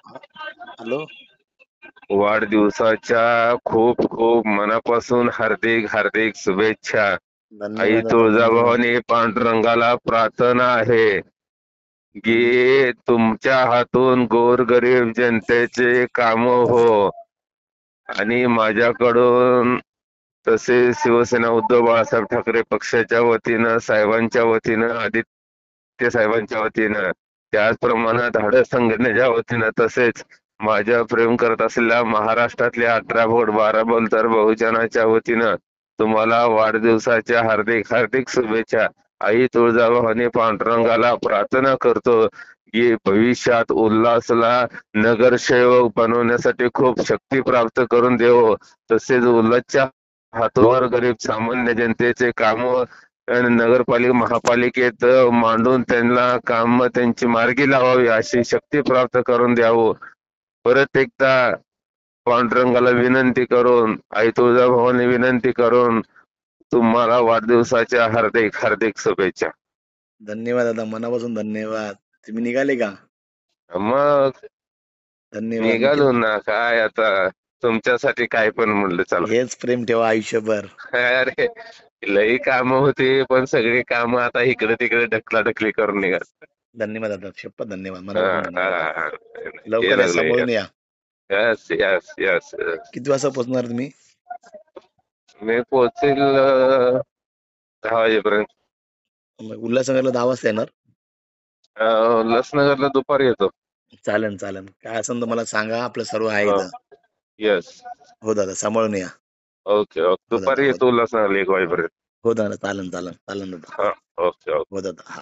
Hello. वाढदिवसाच्या खूप खूप मनापासून हार्दिक हार्दिक शुभेच्छा. आई धन्यवाद दादा, धन्यवाद. तुळजाभवानी पांडुरंगाला प्रार्थना आहे हम्म. की तुमच्या हातून गोरगरीब जनतेचे काम हो, आणि माझ्याकडून तसेच शिवसेना उद्धव बाळासाहेब ठाकरे पक्षाच्या वतीनं, साहेबांच्या वतीनं, आदित्य साहेबांच्या वतीनं, त्याचप्रमाणे धाडस संघटनेच्या वतीनं, तसेच माझ्या प्रेम करत असलेल्या महाराष्ट्रातल्या 18 फूट 12 बोलतर बहुजनाच्या वतीनं तुम्हाला वाढदिवसाच्या हार्दिक हार्दिक शुभेच्छा. आई तुळजाभवानी पांडुरंगाला प्रार्थना करतो की भविष्यात उल्हासला नगरसेवक बनवण्यासाठी खूप शक्ती प्राप्त करून देवो. तसेच उल्हासच्या हातवर गरीब सामान्य जनतेचे काम नगरपालिका महापालिकेत मांडून त्यांना काम त्यांची मार्गी लावावी अशी शक्ती प्राप्त करून द्यावं. परत एकदा पांडुरंगाला विनंती करून, आई तुळजाभवानी विनंती करून तुम्हाला वाढदिवसाच्या हार्दिक हार्दिक शुभेच्छा. धन्यवाद दादा, मनापासून धन्यवाद. तुम्ही निघाले का? मग धन्यवाद. निघालो ना, काय आता तुमच्यासाठी काय पण म्हणलं चला. हेच प्रेम ठेवा आयुष्यभर. अरे लई काम होती, पण सगळी काम आता इकडे तिकडे ढकलाढकली करून निघाल. धन्यवाद दादा, शपथ धन्यवाद, मनापासून धन्यवाद. लवकर या, केलं सांभाळून या. Yes yes yes. किती वाजता पोहोचणार तुम्ही? मी पोहोचेल 10 वाजेपर्यंत. उल्हासनगरला 10 वाजता येणार? उल्हासनगरला दुपारी येतो. चालेल चालेल, काय असेल तर मला सांगा, आपलं सर्व आहे इथं. यस. हो दादा, सांभाळून या. ओके ओके, हो दादा, दुपारी येतो उल्हासनगरला 1 वाजेपर्यंत. हो दादा, चालेल चालेल चालेल दादा. हा. Okay okay. हो दादा, हा.